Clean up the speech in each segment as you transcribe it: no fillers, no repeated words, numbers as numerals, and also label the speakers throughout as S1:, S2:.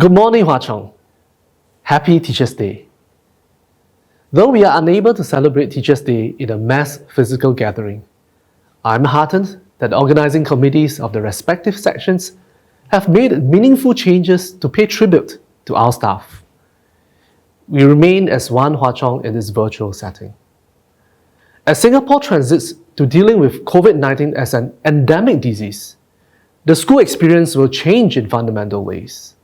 S1: Good morning, Hwa Chong. Happy Teachers' Day. Though we are unable to celebrate Teachers' Day in a mass physical gathering, I'm heartened that organizing committees of the respective sections have made meaningful changes to pay tribute to our staff. We remain as one Hwa Chong in this virtual setting. As Singapore transits to dealing with COVID-19 as an endemic disease, the school experience will change in fundamental ways.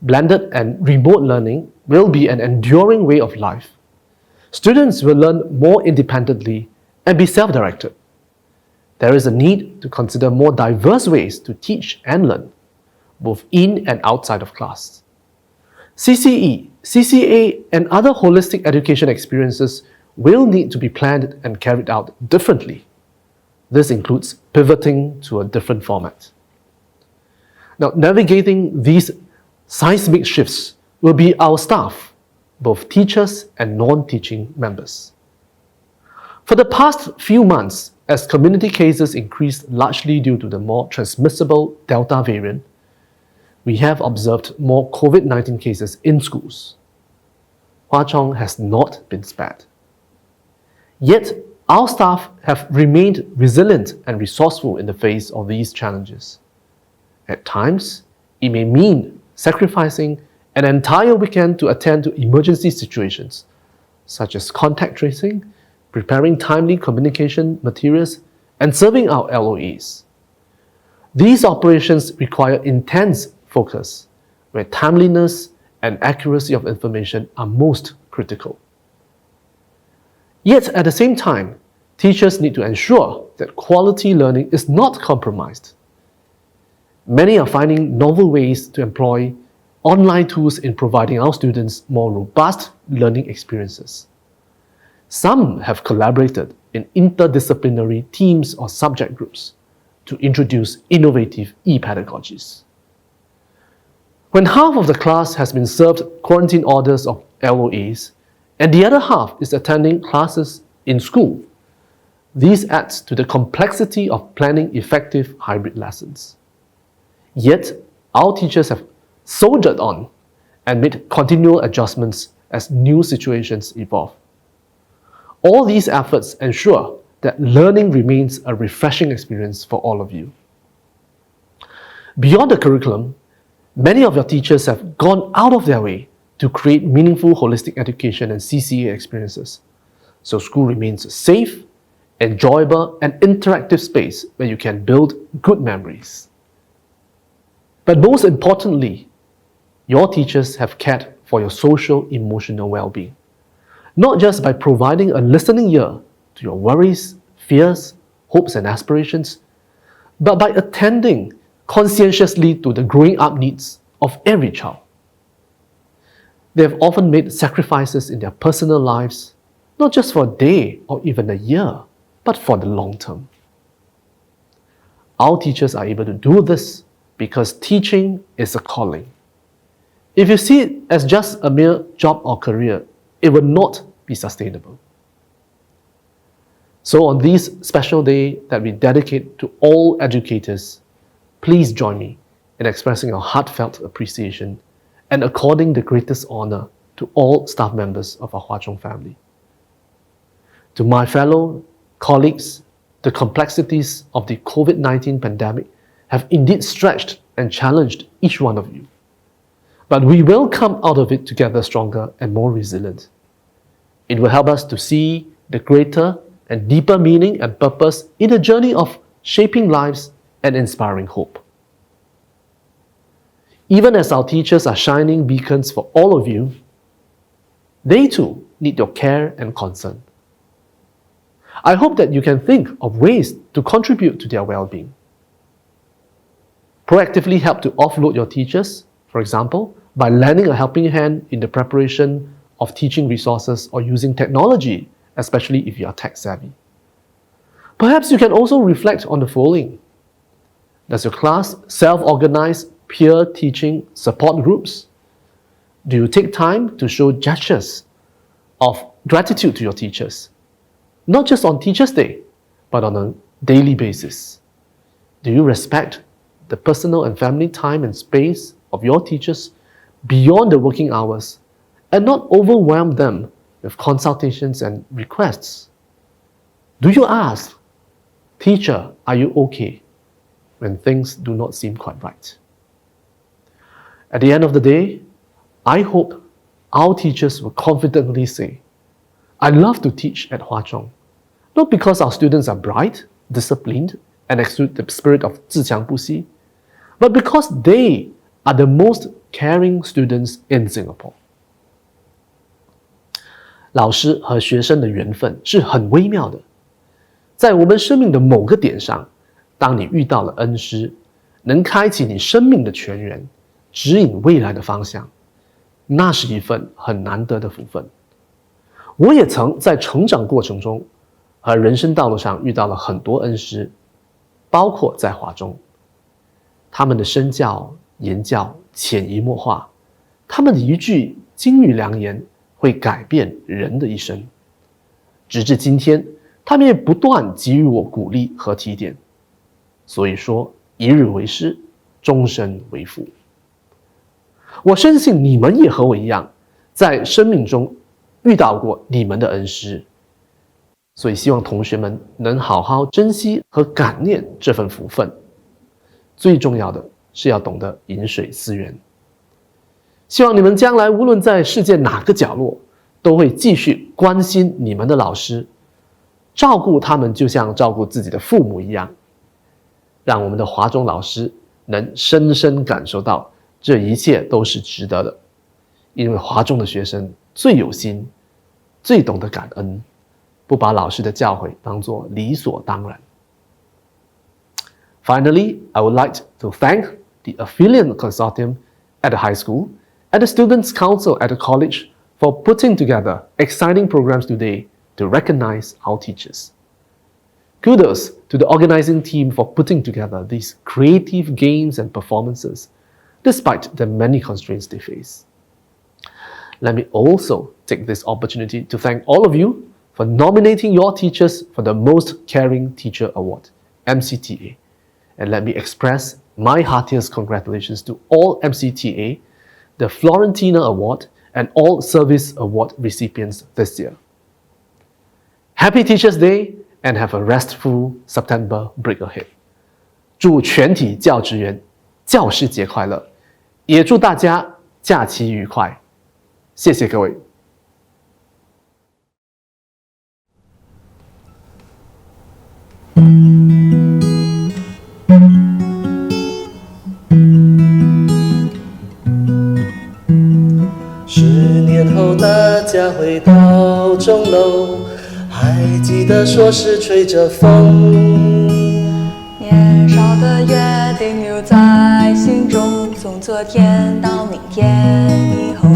S1: Blended and remote learning will be an enduring way of life. Students will learn more independently and be self-directed. There is a need to consider more diverse ways to teach and learn, both in and outside of class. CCE, CCA, and other holistic education experiences will need to be planned and carried out differently. This includes pivoting to a different format. Now, navigating these seismic shifts will be our staff, both teachers and non-teaching members. For the past few months, as community cases increased largely due to the more transmissible Delta variant, we have observed more COVID-19 cases in schools. Hwa Chong has not been spared. Yet, our staff have remained resilient and resourceful in the face of these challenges. At times, it may mean sacrificing an entire weekend to attend to emergency situations, such as contact tracing, preparing timely communication materials, and serving our LOAs. These operations require intense focus, where timeliness and accuracy of information are most critical. Yet at the same time, teachers need to ensure that quality learning is not compromised. Many are finding novel ways to employ online tools in providing our students more robust learning experiences. Some have collaborated in interdisciplinary teams or subject groups to introduce innovative e-pedagogies. When half of the class has been served quarantine orders of LOAs and the other half is attending classes in school, this adds to the complexity of planning effective hybrid lessons. Yet, our teachers have soldiered on and made continual adjustments as new situations evolve. All these efforts ensure that learning remains a refreshing experience for all of you. Beyond the curriculum, many of your teachers have gone out of their way to create meaningful holistic education and CCA experiences, so school remains a safe, enjoyable, and interactive space where you can build good memories. But most importantly, your teachers have cared for your social-emotional well-being, not just by providing a listening ear to your worries, fears, hopes, and aspirations, but by attending conscientiously to the growing up needs of every child. They have often made sacrifices in their personal lives, not just for a day or even a year, but for the long term. Our teachers are able to do this because teaching is a calling. If you see it as just a mere job or career, it will not be sustainable. So on this special day that we dedicate to all educators, please join me in expressing our heartfelt appreciation and according the greatest honor to all staff members of our Hwa Chong family. To my fellow colleagues, the complexities of the COVID-19 pandemic have indeed stretched and challenged each one of you. But we will come out of it together stronger and more resilient. It will help us to see the greater and deeper meaning and purpose in the journey of shaping lives and inspiring hope. Even as our teachers are shining beacons for all of you, they too need your care and concern. I hope that you can think of ways to contribute to their well-being. Proactively help to offload your teachers, for example, by lending a helping hand in the preparation of teaching resources or using technology, especially if you are tech-savvy. Perhaps you can also reflect on the following. Does your class self-organize peer teaching support groups? Do you take time to show gestures of gratitude to your teachers? Not just on Teachers' Day, but on a daily basis. Do you respect the personal and family time and space of your teachers beyond the working hours and not overwhelm them with consultations and requests? Do you ask, "Teacher, are you okay?" when things do not seem quite right? At the end of the day, I hope our teachers will confidently say, "I love to teach at Hwa Chong, not because our students are bright, disciplined, and exude the spirit of 自强不息, but because they are the most caring students in Singapore." 老师和学生的缘分是很微妙的，在我们生命的某个点上，当你遇到了恩师，能开启你生命的泉源，指引未来的方向，那是一份很难得的福分。我也曾在成长过程中和人生道路上遇到了很多恩师，包括在华中，他们的身教言教潜移默化，他们的一句金玉良言会改变人的一生。直至今天，他们也不断给予我鼓励和提点。所以说，一日为师，终身为父。我深信你们也和我一样，在生命中遇到过你们的恩师，所以希望同学们能好好珍惜和感念这份福分。最重要的是要懂得饮水思源。希望你们将来无论在世界哪个角落，都会继续关心你们的老师，照顾他们就像照顾自己的父母一样，让我们的华中老师能深深感受到这一切都是值得的，因为华中的学生最有心，最懂得感恩，不把老师的教诲当作理所当然。Finally, I would like to thank the Affiliate Consortium at the high school and the Students' Council at the college for putting together exciting programs today to recognize our teachers. Kudos to the organizing team for putting together these creative games and performances, despite the many constraints they face. Let me also take this opportunity to thank all of you for nominating your teachers for the Most Caring Teacher Award, MCTA. And let me express my heartiest congratulations to all MCTA, the Florentina Award, and all Service Award recipients this year. Happy Teachers Day and have a restful September break ahead. 祝全体教职员教师节快乐，也祝大家假期愉快。谢谢各位。
S2: 10年后大家回到钟楼，还记得说是吹着风。
S3: 年少的约定留在心中，从昨天到明天以后。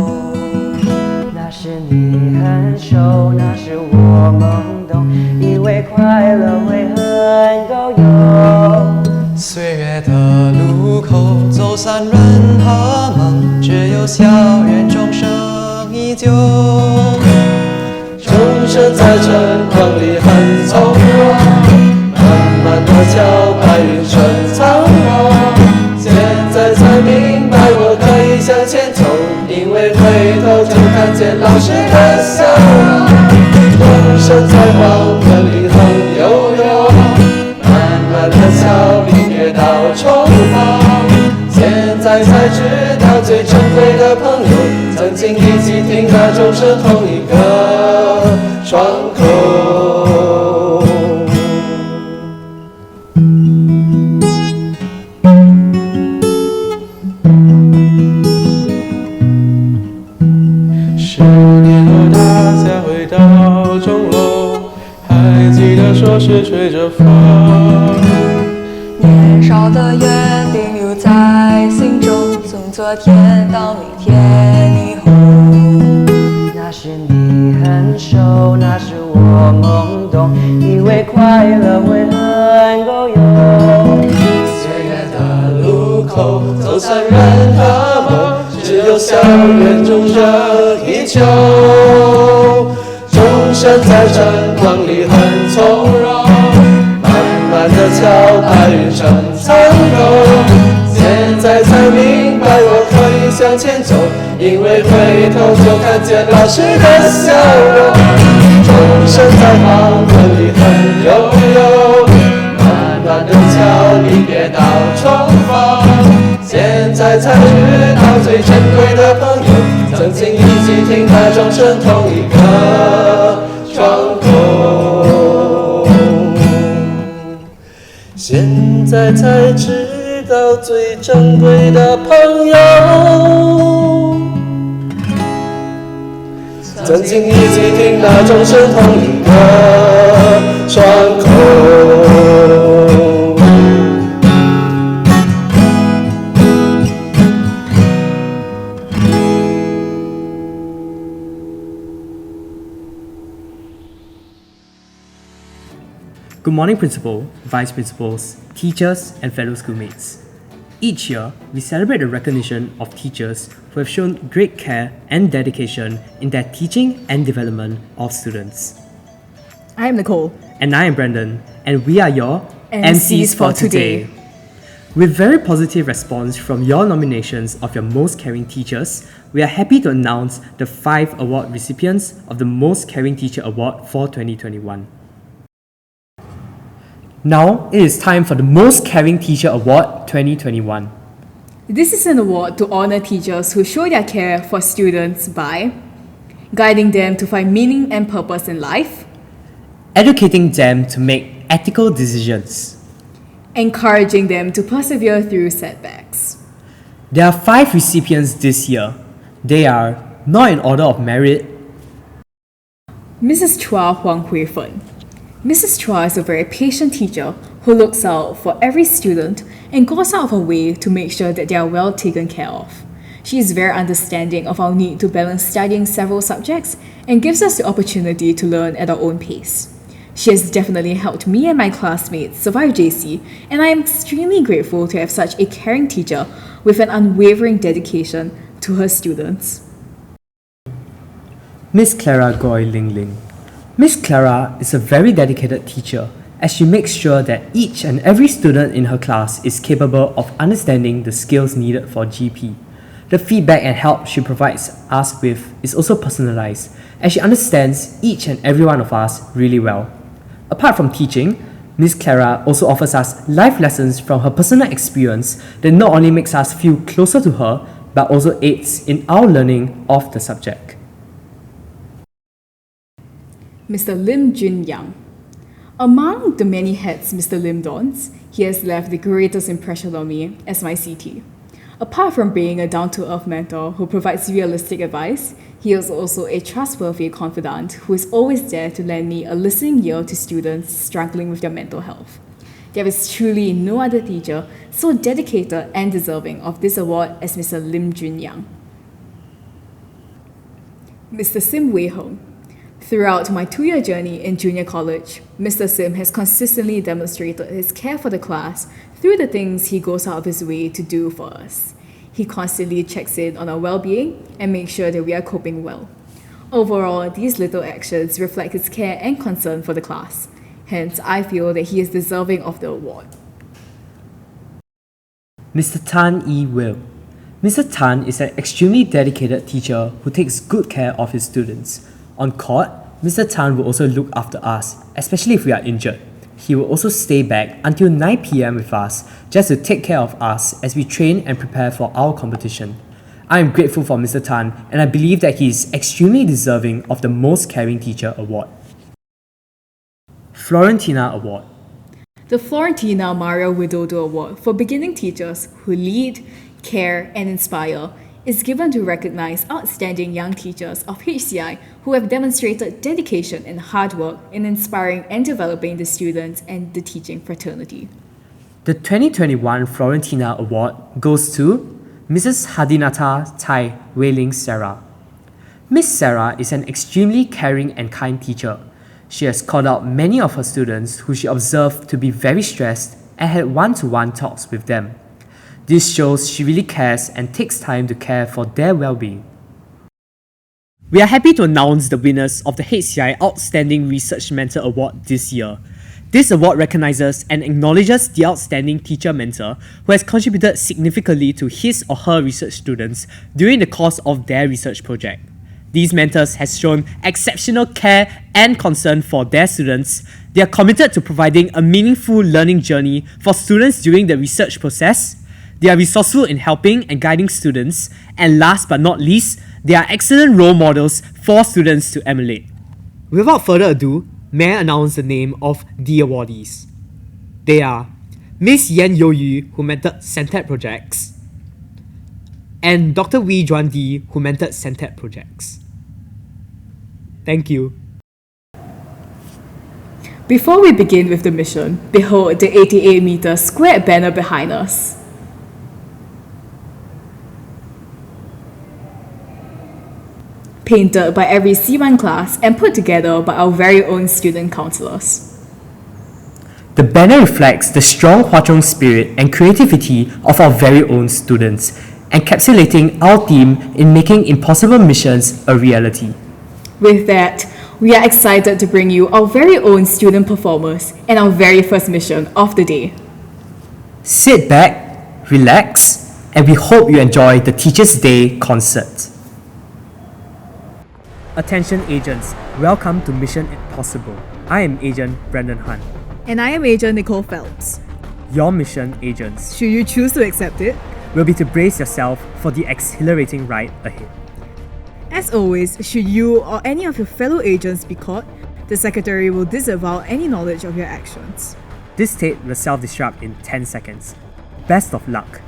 S4: 那时你很熟，那时我懵懂，以为快乐会很够用。
S2: 岁月的路口，走散人和梦，只有校园钟声依旧。钟声在晨光里很从容，慢慢地敲白云春苍茫。现在才明白我可以向前走，因为回头就看见老师的笑容。钟声在黄昏里哼悠悠，慢慢地敲明月到重逢。现在才知道最珍贵的朋友，曾经一起听那钟声同一个窗口。10年后大家回到钟楼，还记得说是吹着风。
S3: 年少的约定留在心中，从昨天到明天以后。
S4: 那时你很熟，那时我懵懂，以为快乐会很够用。
S2: 岁月的路口，走散人和梦，只有校园钟声依旧。钟声在晨光里很从容，慢慢地敲白云成苍穹。现现在才明白我可以向前走，因为回头就看见老师的笑容。钟声在黄昏里很悠悠，暖暖的桥离别到重逢。现在才知道最珍贵的朋友，曾经一起听他钟声同一个窗口。现在才知道最珍贵的朋友，曾经一起听那钟声同一个窗口。
S5: Good morning, Principal, Vice Principals, teachers, and fellow schoolmates. Each year, we celebrate the recognition of teachers who have shown great care and dedication in their teaching and development of students.
S3: I am Nicole.
S5: And I am Brandon, and we are your
S3: MCs for today.
S5: With very positive response from your nominations of your most caring teachers, we are happy to announce the 5 award recipients of the Most Caring Teacher Award for 2021. Now, it is time for the Most Caring Teacher Award 2021.
S6: This is an award to honor teachers who show their care for students by guiding them to find meaning and purpose in life,
S5: Educating them to make ethical decisions.
S6: encouraging them to persevere through setbacks.
S5: There are 5 recipients this year. They are, not in order of merit,
S6: Mrs. Chua Huang Hui Fen. Mrs. Chua is a very patient teacher who looks out for every student and goes out of her way to make sure that they are well taken care of. She is very understanding of our need to balance studying several subjects and gives us the opportunity to learn at our own pace. She has definitely helped me and my classmates survive JC, and I am extremely grateful to have such a caring teacher with an unwavering dedication to her students.
S5: Miss Clara Goy Ling Ling. Miss Clara is a very dedicated teacher as she makes sure that each and every student in her class is capable of understanding the skills needed for GP. The feedback and help she provides us with is also personalized as she understands each and every one of us really well. Apart from teaching, Miss Clara also offers us life lessons from her personal experience that not only makes us feel closer to her, but also aids in our learning of the subject.
S6: Mr. Lim Jun Yang. Among the many hats Mr. Lim dons, he has left the greatest impression on me as my CT. Apart from being a down-to-earth mentor who provides realistic advice, he is also a trustworthy confidant who is always there to lend me a listening ear to students struggling with their mental health. There is truly no other teacher so dedicated and deserving of this award as Mr. Lim Jun Yang. Mr. Sim Wei Hong. Throughout my 2-year journey in junior college, Mr. Sim has consistently demonstrated his care for the class through the things he goes out of his way to do for us. He constantly checks in on our well-being and makes sure that we are coping well. Overall, these little actions reflect his care and concern for the class. Hence, I feel that he is deserving of the award.
S5: Mr. Tan E. Will. Mr. Tan is an extremely dedicated teacher who takes good care of his students. On court, Mr. Tan will also look after us, especially if we are injured. He will also stay back until 9 PM with us just to take care of us as we train and prepare for our competition. I am grateful for Mr. Tan, and I believe that he is extremely deserving of the Most Caring Teacher Award. Florentina Award.
S6: The Florentina Maria Widodo Award for beginning teachers who lead, care, and inspire is given to recognize outstanding young teachers of HCI who have demonstrated dedication and hard work in inspiring and developing the students and the teaching fraternity.
S5: The 2021 Florentina Award goes to Mrs. Hadinata Tai Wei-Ling Sarah. Miss Sarah is an extremely caring and kind teacher. She has called out many of her students who she observed to be very stressed and had one-to-one talks with them. This shows she really cares and takes time to care for their well-being. We are happy to announce the winners of the HCI Outstanding Research Mentor Award this year. This award recognizes and acknowledges the outstanding teacher mentor who has contributed significantly to his or her research students during the course of their research project. These mentors have shown exceptional care and concern for their students. They are committed to providing a meaningful learning journey for students during the research process. They are resourceful in helping and guiding students. And last but not least, they are excellent role models for students to emulate. Without further ado, may I announce the name of the awardees. They are Miss Yan Youyu, who mentored CENTED projects, and Dr. Wee Juan Dee, who mentored CENTED projects. Thank you.
S6: Before we begin with the mission, behold the 88-meter squared banner behind us. Painted by every C1 class and put together by our very own student councillors.
S5: The banner reflects the strong Hwa Chong spirit and creativity of our very own students, encapsulating our theme in making impossible missions a reality.
S6: With that, we are excited to bring you our very own student performers and our very first mission of the day.
S5: Sit back, relax, and we hope you enjoy the Teachers' Day concert. Attention agents, welcome to Mission Impossible. I am Agent Brendan Hunt.
S7: And I am Agent Nicole Phelps.
S5: Your mission, agents,
S7: Should you choose to accept it?
S5: will be to brace yourself for the exhilarating ride ahead.
S7: As always, should you or any of your fellow agents be caught, the Secretary will disavow any knowledge of your actions.
S5: This state will self-destruct in 10 seconds. Best of luck.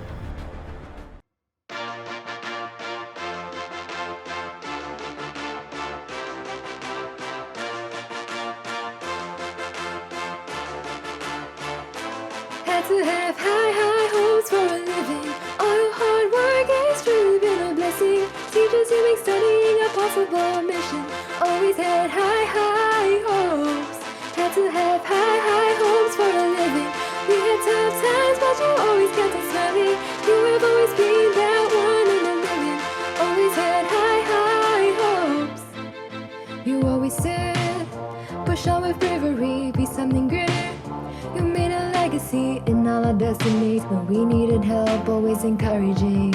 S8: Had to have high hopes for a living. All your hard work has truly been a blessing. Teachers, you make studying a possible mission. Always had high hopes. Had to have high hopes for a living. We had tough times, but you always kept us smiling. You have always been that one in a million. Always had high hopes. You always said, push on with bravery, be something greater. You made a legacy in all our destinies. When we needed help, always encouraging.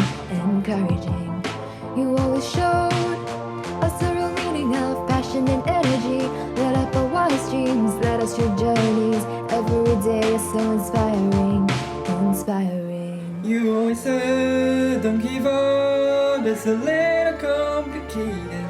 S8: You always showed us the real meaning of passion and energy. Lit up our wildest dreams, led us through journeys. Every day is so inspiring.
S2: You always said, don't give up, it's a little complicated.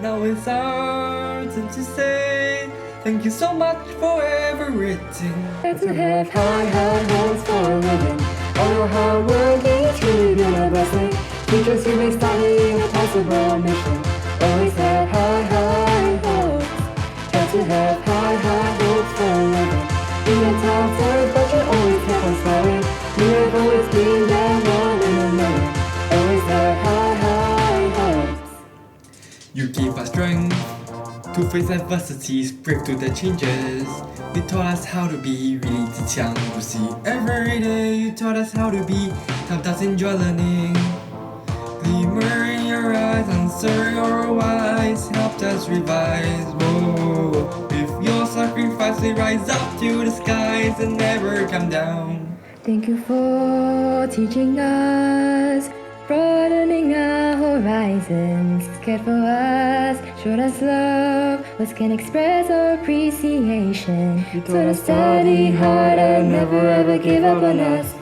S2: Now it's our turn to say, thank you so much for everything.
S8: Had to have high hopes for a living. All your hard work is truly been a blessing. Teachers who make studying a possible mission. Always had high hopes. Had to have high hopes for a living. You had tough times, but you always kept on smiling. You have always been that one in a million. Always had high hopes.
S2: You give us strength to face adversities, brave to the changes. You taught us how to be really 自强不息. Every day you taught us how to be tough, does enjoy learning. Glimmer in your eyes, answer your whys, helped us revise. Whoa. With your sacrifice we rise up to the skies and never come down.
S8: Thank you for teaching us, broadening our horizons, cared for us, showed us love, words can express our appreciation. You taught us study hard and never ever give up on us.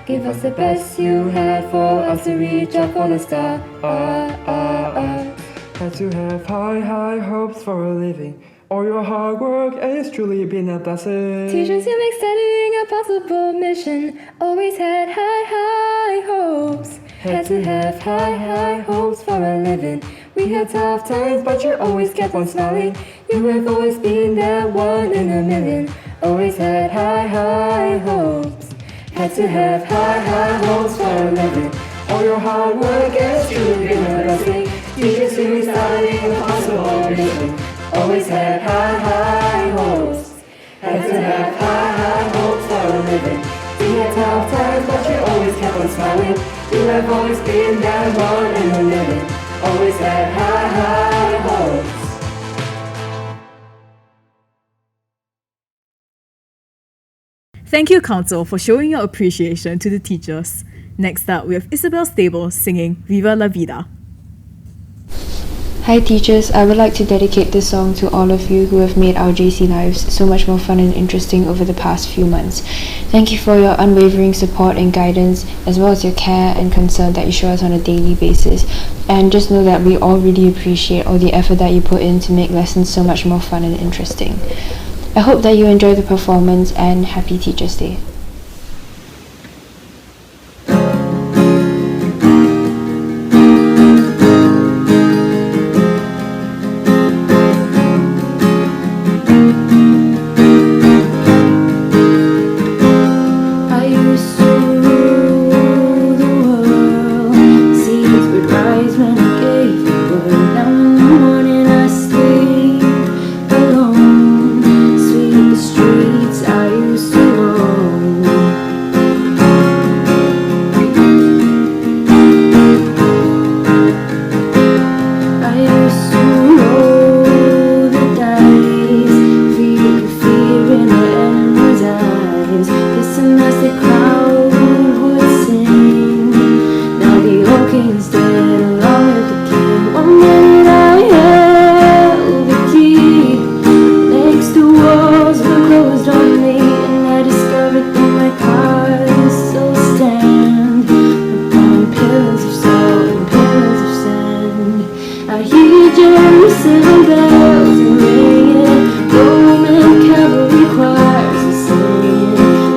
S8: Give us the best you had for us to reach up for the star.
S2: Had to have high hopes for a living. All your hard work and it's truly been a blessing.
S8: Teachers who make studying a possible mission. Always had high hopes. Had to have high hopes for a living. We had tough times, but you always kept on smiling. You have always been that one in a million. Always had high hopes. Had to have high hopes for a living. All your hard work has truly been a blessing. Teachers who make studying a possible mission. Always had high hopes. Had to have high hopes for a living. We had tough times, but you always kept on smiling. You have always been that one in a million. Always had high hopes.
S7: Thank you, Council, for showing your appreciation to the teachers. Next up, we have Isabel Stable singing Viva la Vida.
S8: Hi teachers, I would like to dedicate this song to all of you who have made our JC lives so much more fun and interesting over the past few months. Thank you for your unwavering support and guidance, as well as your care and concern that you show us on a daily basis. And just know that we all really appreciate all the effort that you put in to make lessons so much more fun and interesting. I hope that you enjoy the performance, and happy Teachers' Day. I used to rule the world, seas would rise when I gave the word. Now in the morning I sleep alone, sweep the streets I used to roam. I used to roll the dice, feel the fear in the enemy's eyes. Listen as the crowd would sing. Now the old king's dead, along with the king. One minute I held the key. Next the walls were closed on me, and I discovered that my cards still stand upon pillars of salt and pillars of sand. I hear Jerusalem bells ringing, Roman cavalry choirs are singing.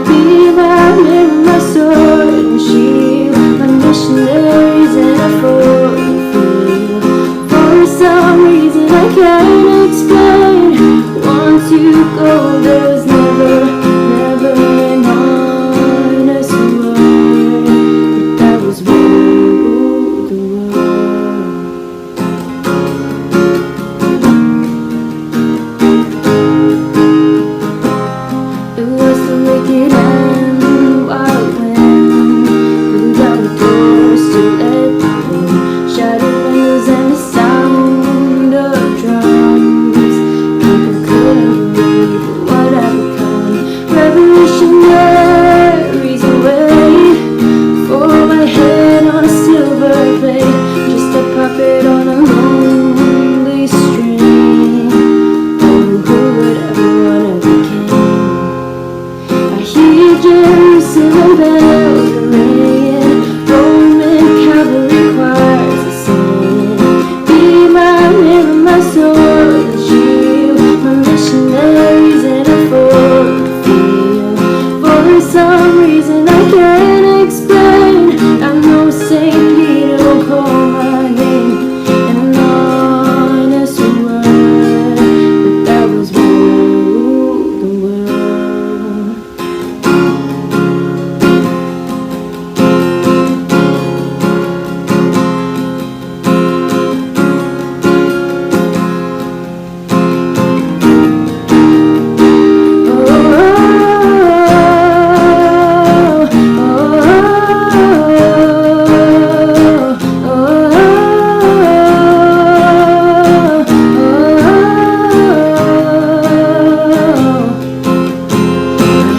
S8: Be my mirror, my sword and shield, my missionaries and a foreign field. For some reason I can't explain, once you go there was never an honest word, but that was when you ruled the world. It was the wicked and wild wind, blew down the doors to let them in, shattered windows and the sound of drums. People couldn't believe what had become. Revolutionaries away, for my head on a silver plate, just a puppet on a lonely string. Oh, who would ever wanna be king? I hear Jerusalem bells ringing, Roman cavalry choirs are singing. Be my mirror, my sword and shield, my missionaries in a foreign field. For some reason I can't explain, I know Saint Peter will call my name in an honest word, but that was when I ruled the world.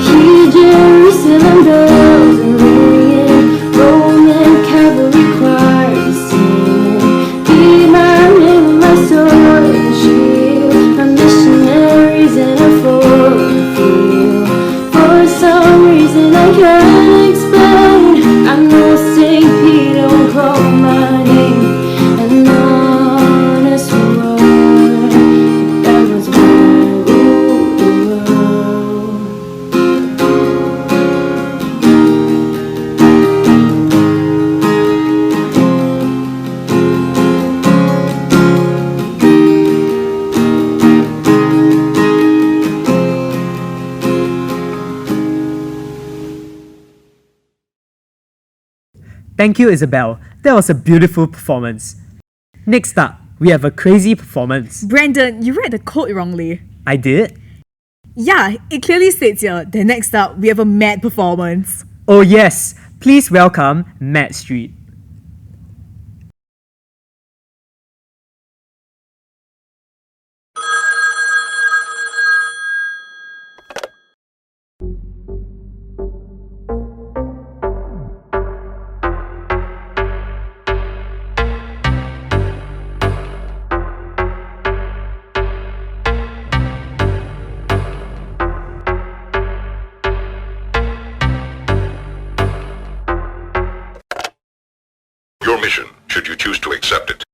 S8: Hear Jerusalem bells ringing, Roman cavalry choirs singing. Be my mirror, my sword and shield, my missionaries in a foreign field. For some reason I can't explain, I know Saint Peter will call my name an honest word, but that was when I ruled the world.
S5: Thank you, Isabel. That was a beautiful performance. Next up, we have a crazy performance.
S7: Brandon, you read the code wrongly.
S5: I did?
S7: Yeah, it clearly states here that next up we have a mad performance.
S5: Oh yes, please welcome Matt Street.
S9: mission, should you choose to accept it.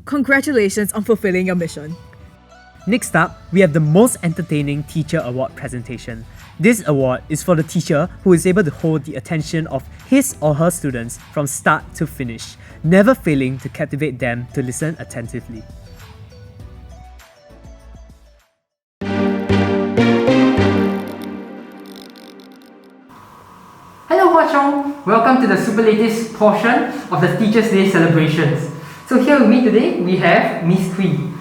S7: Congratulations on fulfilling your mission.
S5: Next up, we have the Most Entertaining Teacher Award presentation. This award is for the teacher who is able to hold the attention of his or her students from start to finish, never failing to captivate them to listen attentively. Hello Hua Chong! Welcome to the superlatives portion of the Teachers' Day celebrations. So here with me today, we have Miss Kui.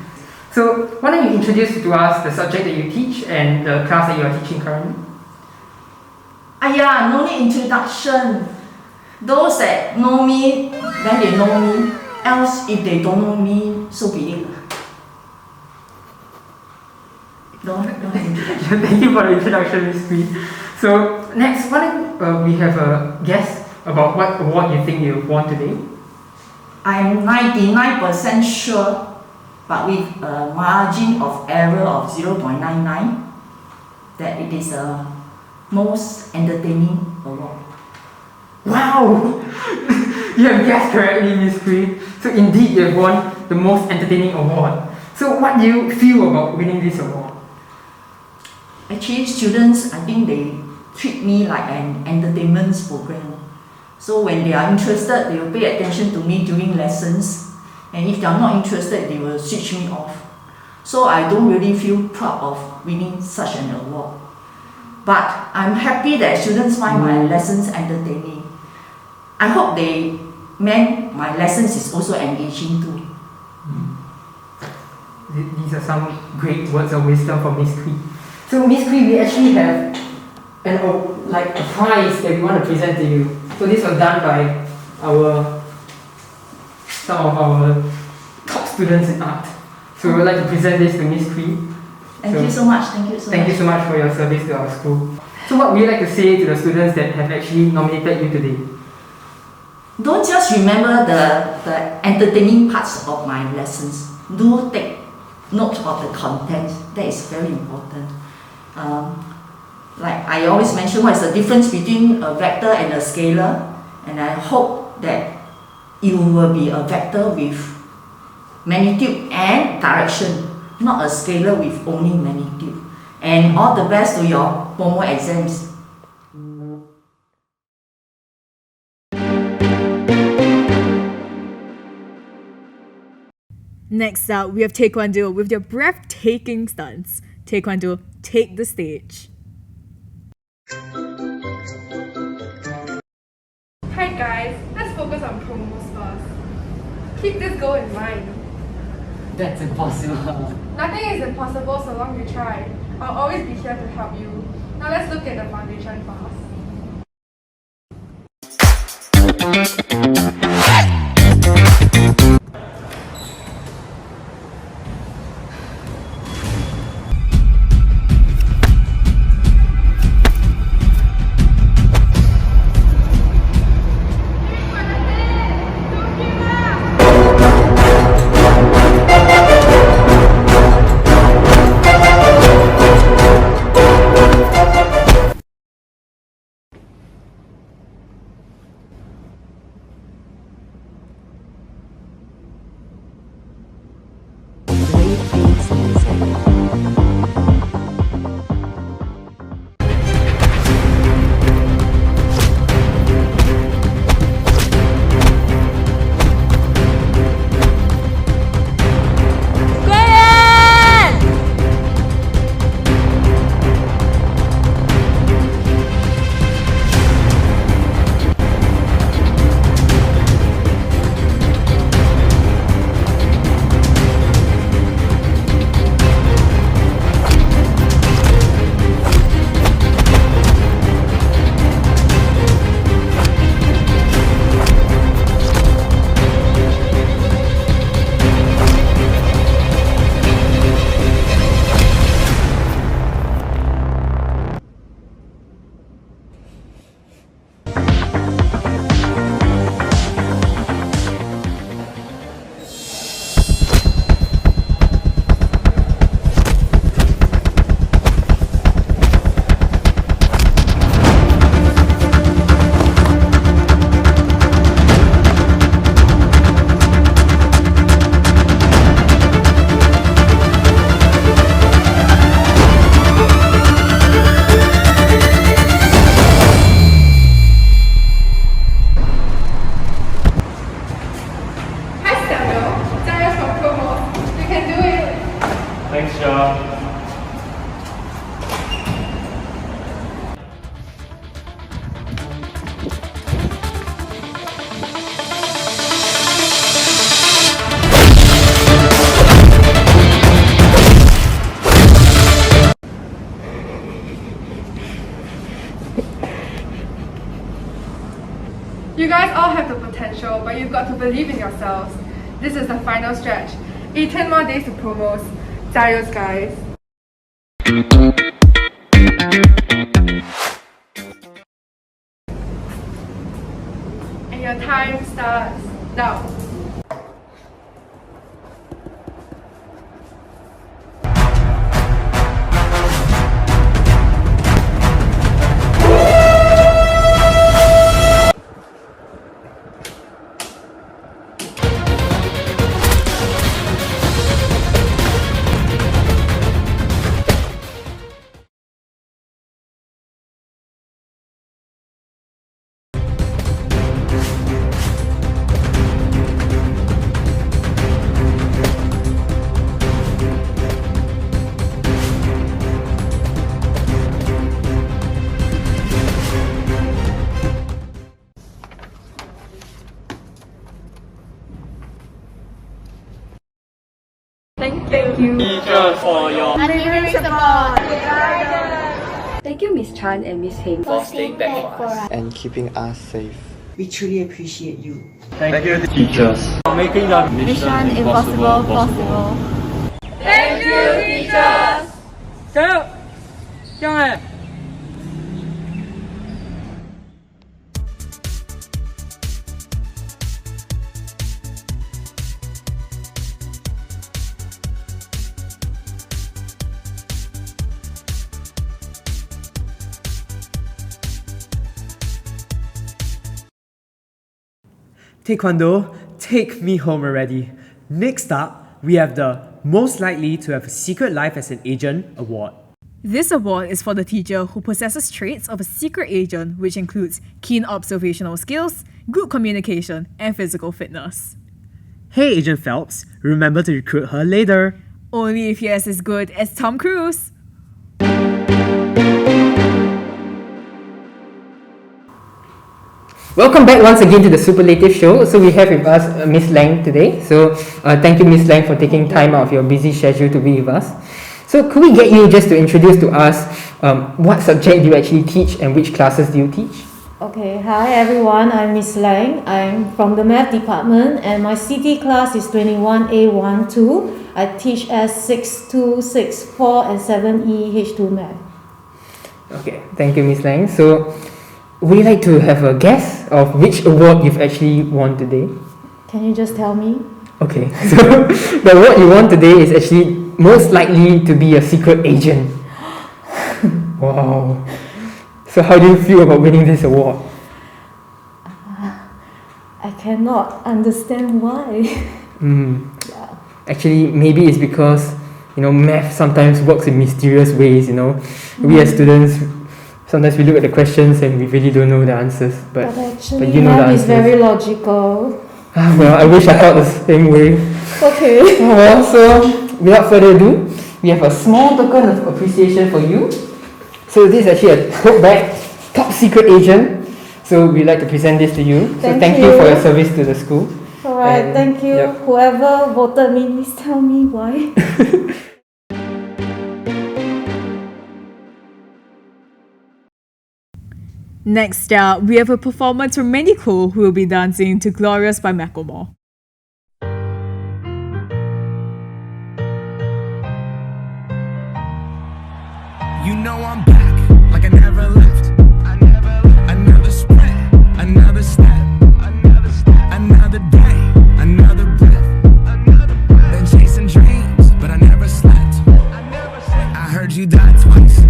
S5: So why don't you introduce to us the subject that you teach and the class that you are teaching currently?
S10: No need introduction. Those that know me, then they know me. Else, if they don't know me, so be it. Don't introduction.
S5: Thank you for the introduction, Miss Kui. So next, why don't we have a guess about what award you think you've won today?
S10: I'm 99% sure, but with a margin of error of 0.99, that it is a most entertaining award.
S5: Wow! You have guessed correctly, Miss Kui. So indeed, you have won the most entertaining award. So what do you feel about winning this award?
S10: Actually, students, I think they treat me like an entertainment program. So when they are interested, they will pay attention to me during lessons. And if they are not interested, they will switch me off. So I don't really feel proud of winning such an award. But I'm happy that students find my lessons entertaining. I hope they meant my lessons is also engaging too.
S5: These are some great words of wisdom from Miss Kui. So Miss Kui, we actually have a prize that we want to present to you. So this was done by some of our top students in art. So we would like to present this to Miss Kui.
S10: Thank you so much.
S5: Thank you so much for your service to our school. So what would you like to say to the students that have actually nominated you today?
S10: Don't just remember the entertaining parts of my lessons. Do take note of the content. That is very important. Like I always mention, what is the difference between a vector and a scalar? And I hope that you will be a vector with magnitude and direction, not a scalar with only magnitude. And all the best to your Momo exams.
S7: Next up, we have Taekwondo with their breathtaking stunts. Taekwondo, take the stage.
S8: Hi guys, let's focus on promos first. Keep this goal in mind.
S4: That's impossible.
S8: Nothing is impossible so long you try. I'll always be here to help you. Now let's look at the foundation first. You guys all have the potential, but you've got to believe in yourselves. This is the final stretch. 18 more days to promos. 加油, guys! And your time starts now. Thank you.
S11: Teachers for your
S8: unwavering support.
S12: Thank you, Miss Chan and Miss Heng,
S11: for staying back for us
S2: and keeping us safe.
S10: We truly appreciate you.
S11: Thank you, teachers, for making the mission impossible possible.
S8: Thank you, teachers.
S11: 加油，江海。
S5: Taekwondo, take me home already. Next up, we have the Most Likely to Have a Secret Life as an Agent award.
S7: This award is for the teacher who possesses traits of a secret agent, which includes keen observational skills, good communication, and physical fitness.
S5: Hey Agent Phelps, remember to recruit her later.
S7: Only if you're as good as Tom Cruise.
S4: Welcome back once again to the Superlative Show. So we have with us Miss Lang today. So thank you, Miss Lang, for taking time out of your busy schedule to be with us. So could we get you just to introduce to us what subject do you actually teach and which classes do you teach?
S13: Okay, hi everyone, I'm Miss Lang. I'm from the Math Department and my CT class is 21A12. I teach S62, 64 and 7E H2 Math.
S4: Okay, thank you, Miss Lang. So would you like to have a guess of which award you've actually won today?
S13: Can you just tell me?
S4: Okay, so the award you won today is actually Most Likely to Be a Secret Agent. Wow. So how do you feel about winning this award?
S13: I cannot understand why.
S4: Yeah. Actually, maybe it's because, math sometimes works in mysterious ways, We as students, sometimes we look at the questions and we really don't know the answers. But
S13: actually,
S4: you know
S13: math
S4: the
S13: is
S4: answers.
S13: very logical.
S4: Well, I wish I thought the same way.
S13: Okay.
S4: Well, so without further ado, we have a small token of appreciation for you. So this is actually a tote bag, Top Secret Agent. So we'd like to present this to you. So thank you for your service to the school.
S13: Alright, thank you.
S4: Yep.
S13: Whoever voted me, please tell me why.
S7: Next up, we have a performance from Mandy Cole who will be dancing to Glorious by Macklemore.
S14: You know I'm back, like I never left. Another sprint, another step, another day, another breath. Been chasing dreams, but I never slept. I heard you die twice.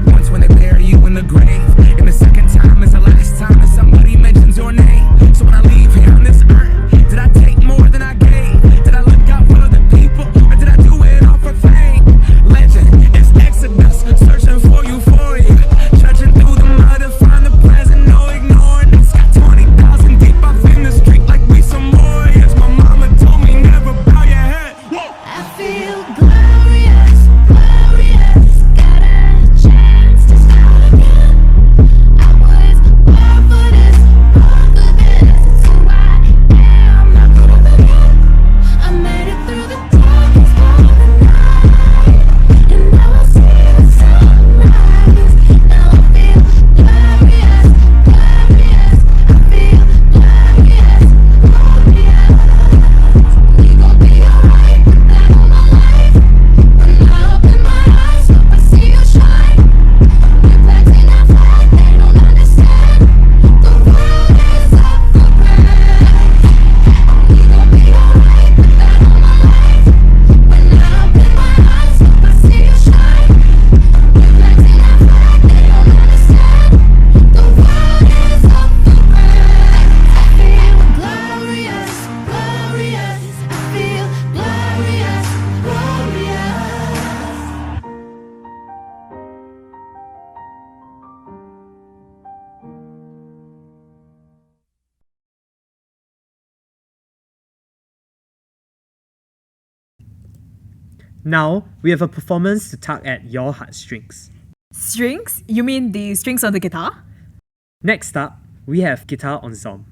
S14: Once when they bury you in the grave, and the second time is the last time that somebody mentions your name. So when I leave here on this earth, did I take more than I gave? Did I look out for the people, or did I do it all for fame? Legend, it's Exodus, searching for euphoria, trudging through
S5: Now, we have a performance to tug at your heartstrings.
S7: Strings? You mean the strings on the guitar?
S5: Next up, we have Guitar Ensemble.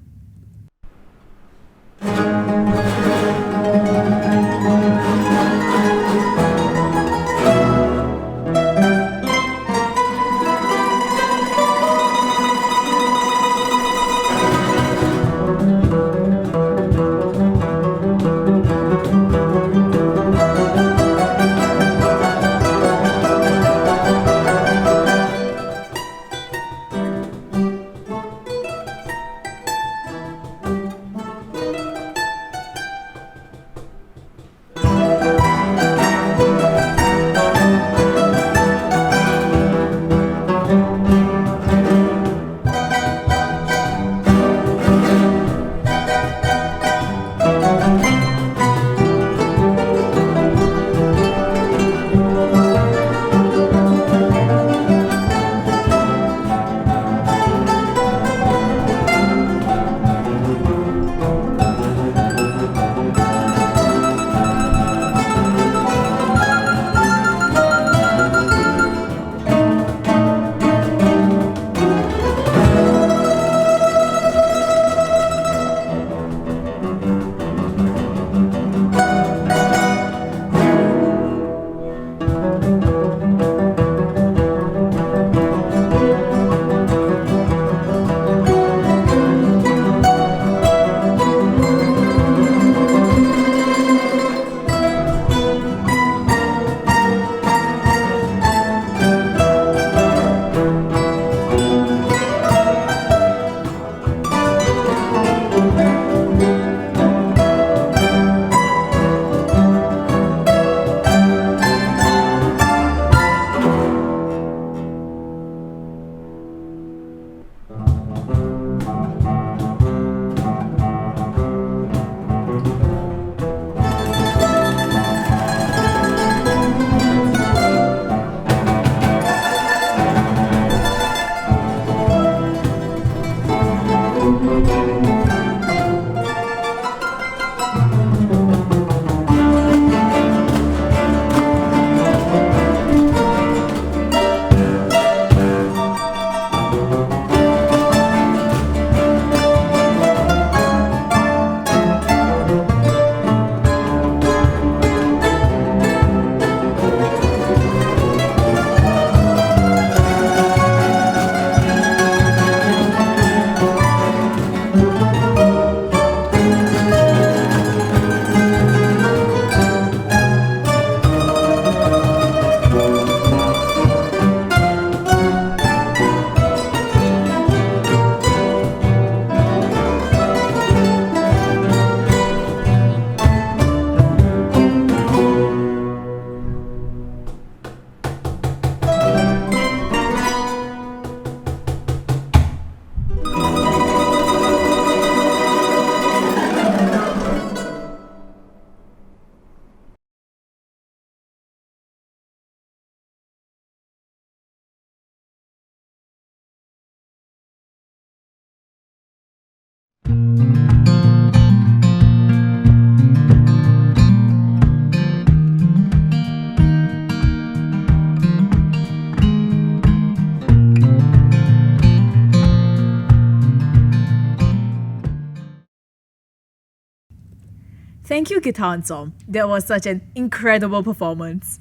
S7: Thank you, Guitar Ensemble. That was such an incredible performance.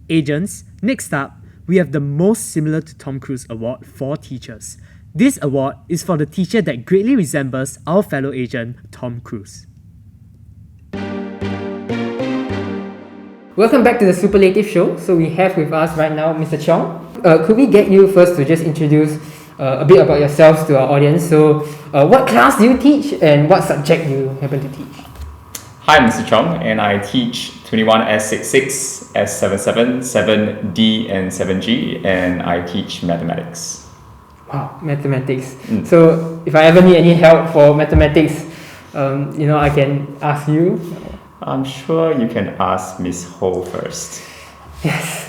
S5: Agents, next up, we have the Most Similar to Tom Cruise Award for teachers. This award is for the teacher that greatly resembles our fellow agent, Tom Cruise.
S4: Welcome back to the Superlative Show. So we have with us right now Mr. Chong. Could we get you first to just introduce a bit about yourselves to our audience? So what class do you teach and what subject do you happen to teach?
S15: Hi, I'm Mr. Chong, and I teach 21S66, S77, 7D, and 7G, and I teach mathematics.
S4: Wow, mathematics. So if I ever need any help for mathematics, I can ask you.
S15: I'm sure you can ask Miss Ho first.
S4: Yes.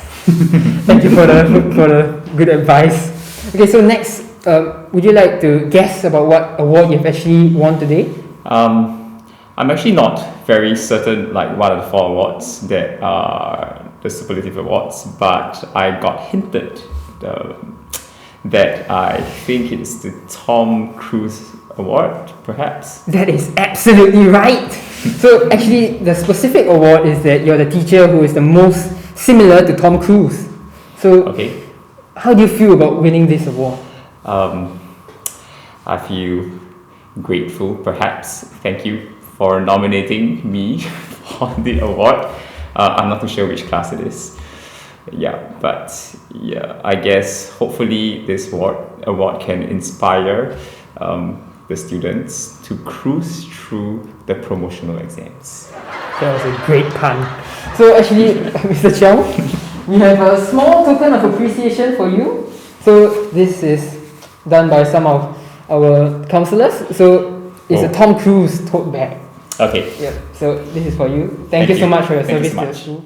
S4: Thank you for the good advice. Okay, so next, would you like to guess about what award you've actually won today?
S15: I'm actually not very certain like what are the 4 awards that are the superlative awards, but I got hinted that I think it's the Tom Cruise Award, perhaps.
S4: That is absolutely right. So actually, the specific award is that you're the teacher who is the most similar to Tom Cruise. So,
S15: Okay.
S4: how do you feel about winning this award?
S15: I feel grateful, perhaps. Thank you for nominating me for the award. I'm not too sure which class it is. Yeah, but yeah, I guess hopefully this award can inspire the students to cruise through the promotional exams.
S4: That was a great pun. So actually, Mr. Chiao, we have a small token of appreciation for you. So this is done by some of our counselors. So it's a Tom Cruise tote bag.
S15: Okay.
S4: Yeah. So this is for you. Thank you so much for your
S15: Thank you
S4: service
S15: so
S4: to the
S15: much.
S4: school.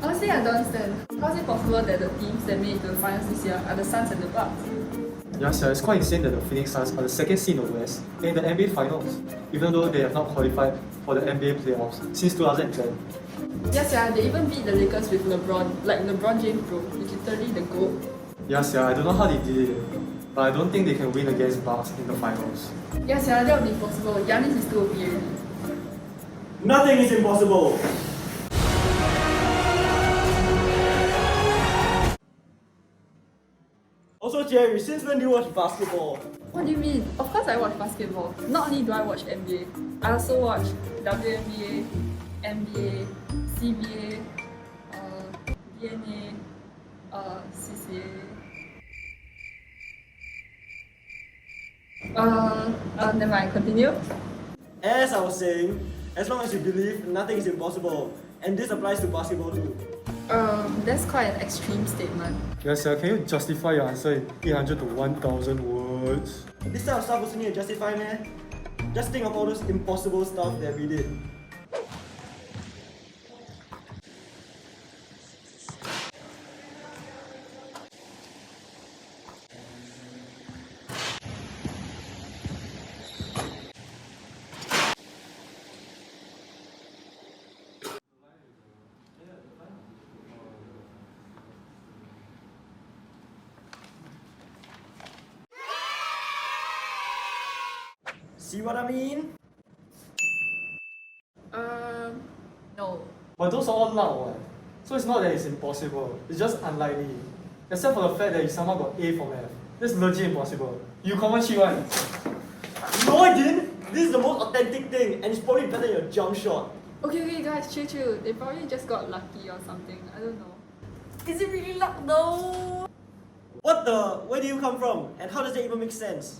S16: Honestly, I don't understand. How is it possible that the teams that made it to the finals this year are the Suns and the Bucks?
S17: Yeah, sir, it's quite insane that the Phoenix Suns are the second seed in the West in the NBA Finals, even though they have not qualified for the NBA playoffs since 2010.
S16: Yes, yeah, they even beat the Lakers with LeBron, like LeBron James, bro, which is literally the GOAT.
S17: Yeah, sir, I don't know how they did it, but I don't think they can win against Bucks in the finals.
S16: Yes, yeah, that would be possible. Giannis is too OP already.
S18: Nothing is impossible. Also, Jerry, since when do you watch basketball?
S16: What do you mean? Of course I watch basketball. Not only do I watch NBA, I also watch WNBA, NBA, CBA, DNA, CCA. Never mind, continue.
S18: As I was saying, as long as you believe, nothing is impossible. And this applies to basketball too.
S16: That's quite an extreme statement.
S17: Yeah, sir, can you justify your answer in 800 to 1000 words?
S18: This type of stuff also need to justify, man. Just think of all those impossible stuff that we did. See what I mean?
S16: No.
S17: But those are all loud, what? So it's not that it's impossible, it's just unlikely. Except for the fact that you somehow got A for math. That's legit impossible. You common cheat one.
S18: No, I didn't! This is the most authentic thing, and it's probably better than your jump shot.
S16: Okay, guys, chill. They probably just got lucky or something. I don't know. Is it really luck though?
S18: What the? Where do you come from? And how does that even make sense?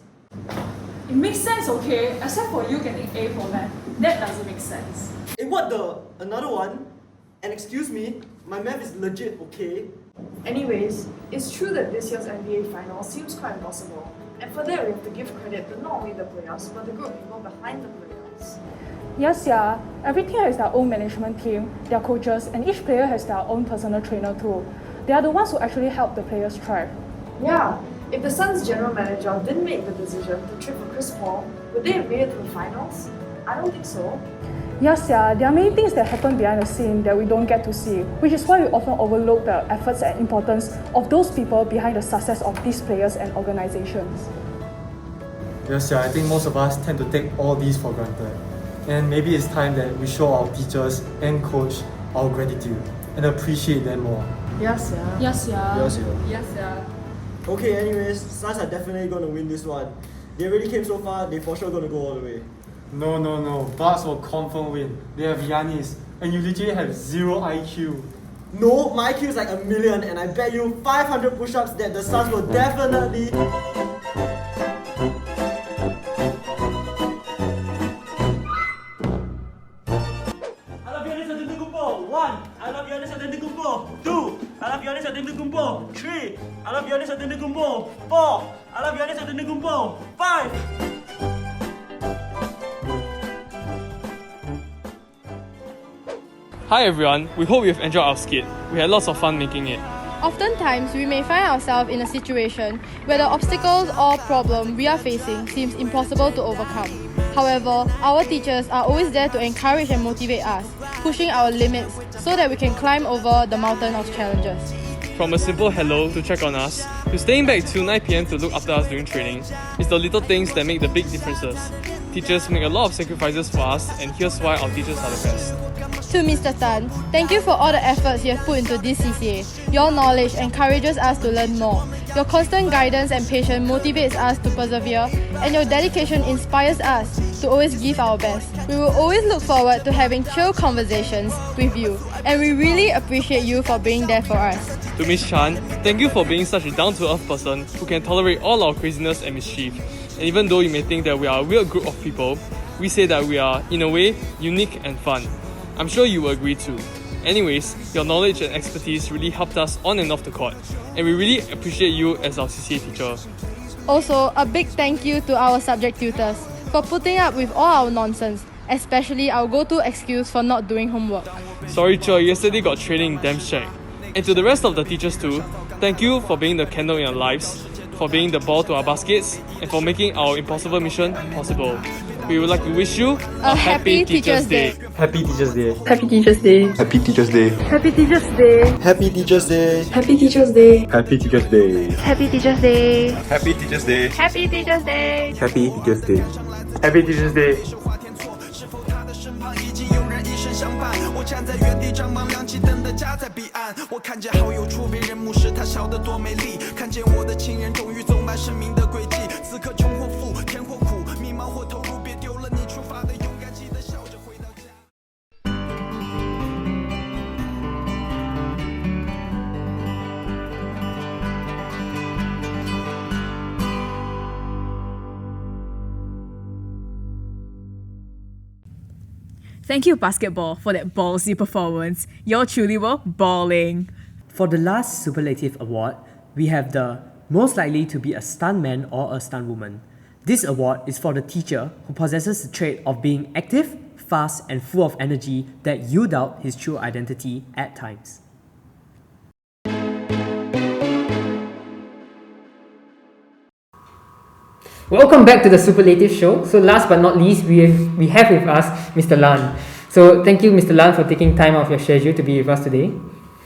S6: It makes sense, okay? Except for you getting A for math. That doesn't make sense.
S18: Eh, what the? Another one? And excuse me, my math is legit, okay?
S19: Anyways, it's true that this year's NBA Finals seems quite impossible. And for that, we have to give credit to not only the players, but the group of people behind the players.
S20: Yes, yeah. Every team has their own management team, their coaches, and each player has their own personal trainer too. They are the ones who actually help the players thrive.
S19: Yeah, if the Suns' general manager didn't make the decision to trade for Chris Paul, would they have made it to the finals? I don't think so.
S20: Yes, yeah. There are many things that happen behind the scene that we don't get to see, which is why we often overlook the efforts and importance of those people behind the success of these players and organizations.
S17: Yes, yeah, I think most of us tend to take all these for granted. And maybe it's time that we show our teachers and coach our gratitude and appreciate them more.
S19: Yes, yeah.
S20: Yes, yeah.
S17: Yes, yeah.
S16: Yes, yeah.
S18: Okay, anyways, Suns are definitely gonna win this one. They already came so far, they for sure gonna go all the way.
S17: No. Bucks will confirm win. They have Giannis, and you literally have 0 IQ.
S18: No, my IQ is like 1,000,000, and I bet you 500 push-ups that the Suns will definitely...
S21: I love Giannis Antetokounmpo. 1. I love Giannis Antetokounmpo. 2. I love Giannis Antetokounmpo. 3. I love Giannis Antetokounmpo. 4. I love Giannis Antetokounmpo. 5.
S22: Hi everyone, we hope you've enjoyed our skit. We had lots of fun making it.
S8: Oftentimes, we may find ourselves in a situation where the obstacles or problem we are facing seems impossible to overcome. However, our teachers are always there to encourage and motivate us, pushing our limits so that we can climb over the mountain of challenges.
S22: From a simple hello to check on us, to staying back till 9 PM to look after us during training, it's the little things that make the big differences. Teachers make a lot of sacrifices for us, and here's why our teachers are the best.
S8: To Mr. Tan, thank you for all the efforts you have put into this CCA. Your knowledge encourages us to learn more. Your constant guidance and patience motivates us to persevere, and your dedication inspires us to always give our best. We will always look forward to having chill conversations with you, and we really appreciate you for being there for us.
S22: To Miss Chan, thank you for being such a down-to-earth person who can tolerate all our craziness and mischief. And even though you may think that we are a weird group of people, we say that we are, in a way, unique and fun. I'm sure you will agree too. Anyways, your knowledge and expertise really helped us on and off the court, and we really appreciate you as our CCA teacher.
S8: Also, a big thank you to our subject tutors for putting up with all our nonsense, especially our go-to excuse for not doing homework.
S22: Sorry Cho, yesterday got training damn shag. And to the rest of the teachers too, thank you for being the candle in our lives, for being the ball to our baskets, and for making our impossible mission possible. We would like to wish you
S8: a happy Teachers' Day.
S17: Happy Teachers' Day.
S8: Happy Teachers' Day.
S9: Happy Teachers' Day.
S8: Happy Teachers' Day.
S18: Happy Teachers' Day.
S8: Happy Teachers' Day.
S9: Happy Teachers' Day.
S8: Happy Teachers' Day.
S9: Happy Teachers' Day.
S8: Happy Teachers' Day.
S9: Happy Teachers' Day.
S17: Happy Teachers' Day.
S14: 我站在原地张望，亮起灯的家在彼岸。我看见好友初为人目视，他笑得多美丽。看见我的亲人终于走满生命的轨迹。此刻穷或富，甜或苦，迷茫或投入，别丢了你出发的勇敢，记得笑着回到家。
S7: Thank you, basketball, for that ballsy performance. You truly were balling.
S5: For the last superlative award, we have the most likely to be a stuntman or a stuntwoman. This award is for the teacher who possesses the trait of being active, fast, and full of energy that you doubt his true identity at times.
S4: Welcome back to the Superlative Show. So last but not least, we have with us Mr. Lan. So thank you, Mr. Lan, for taking time out of your schedule to be with us today.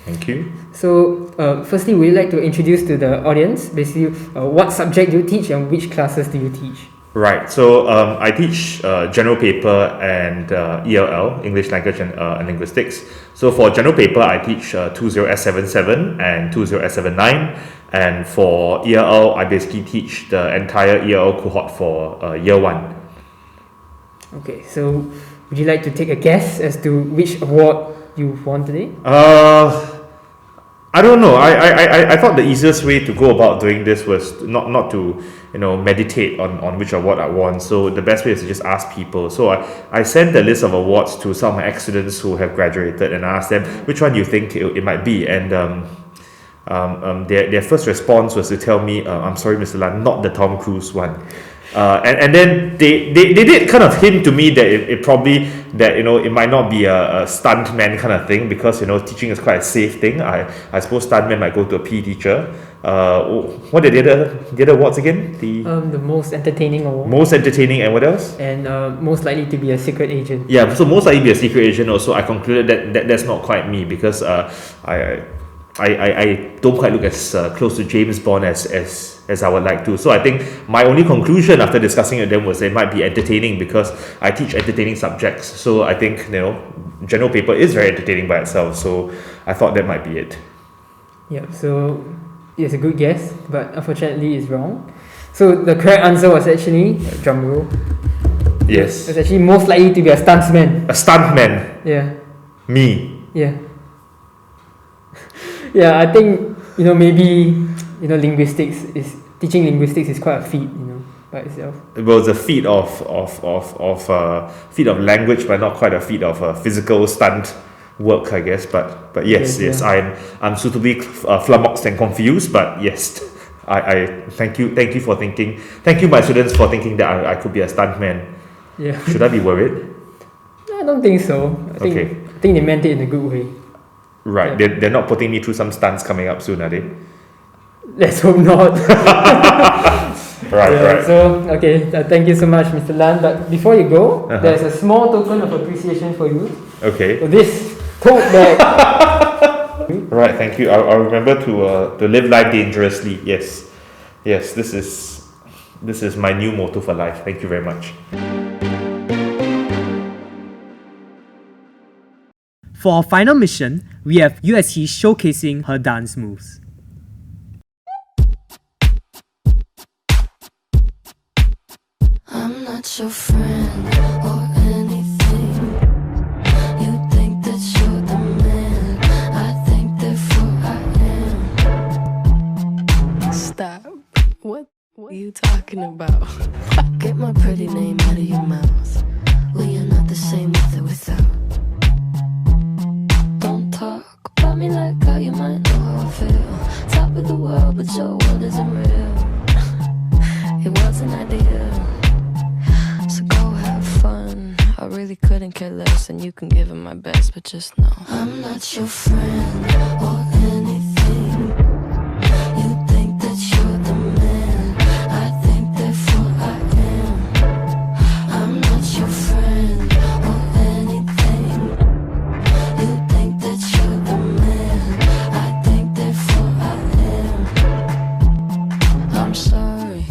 S15: Thank you.
S4: So firstly, we'd like to introduce to the audience basically what subject do you teach and which classes do you teach?
S23: Right, so I teach general paper and ELL, English Language and Linguistics. So for general paper, I teach 20S77 and 20S79. And for ELL, I basically teach the entire ELL cohort for year 1.
S4: Okay, so would you like to take a guess as to which award you won today?
S23: I don't know. I thought the easiest way to go about doing this was not to meditate on which award I won. So the best way is to just ask people. So I sent a list of awards to some of my ex-students who have graduated and asked them which one do you think it might be. And their first response was to tell me, I'm sorry, Mr. Lan, not the Tom Cruise one. And then they did kind of hint to me that it probably it might not be a stuntman kind of thing, because teaching is quite a safe thing. I suppose stuntman might go to a PE teacher. What are the other awards again?
S4: The most entertaining award.
S23: Most entertaining, and what else?
S4: And most likely to be a secret agent.
S23: Yeah, so most likely to be a secret agent also. I concluded that that's not quite me, because I don't quite look as close to James Bond as I would like to. So I think my only conclusion after discussing it with them was it might be entertaining, because I teach entertaining subjects. So I think general paper is very entertaining by itself. So I thought that might be it.
S4: Yeah, so it's a good guess, but unfortunately it's wrong. So the correct answer was actually, drum roll,
S23: Yes.
S4: it's actually most likely to be a stuntsman.
S23: A stuntman.
S4: Yeah.
S23: Me.
S4: Yeah. Yeah, I think, maybe, teaching linguistics is quite a feat, by itself.
S23: Well, it's a feat of feat of language, but not quite a feat of physical stunt work, I guess. But yes,
S4: Yes,
S23: I'm suitably flummoxed and confused. But yes, I thank you for thinking. Thank you, my students, for thinking that I could be a stuntman.
S4: Yeah.
S23: Should I be worried?
S4: No, I don't think so. I think they meant it in a good way.
S23: Right.
S4: Yeah.
S23: They're not putting me through some stunts coming up soon, are they?
S4: Let's hope not.
S23: Right.
S4: So, okay, thank you so much, Mr. Lan. But before you go, there's a small token of appreciation for you.
S23: Okay.
S4: So this tote bag.
S23: Right, thank you. I'll remember to live life dangerously. Yes. This is my new motto for life. Thank you very much.
S5: For our final mission, we have UST showcasing her dance moves.
S1: I'm not your friend or anything. You think that you're the man. I think therefore I am. Stop. What are you talking about? Get my pretty name out of your mouth. We are not the same with or without. Don't talk about me like how you might know how I feel. Top of the world, but your world isn't real. It wasn't ideal. So go have fun. I really couldn't care less, and you can give it my best, but just know I'm not your friend or anything. You think that you're the man. I think therefore I am. I'm not your friend or anything. You think that you're the man. I think therefore I am. I'm sorry.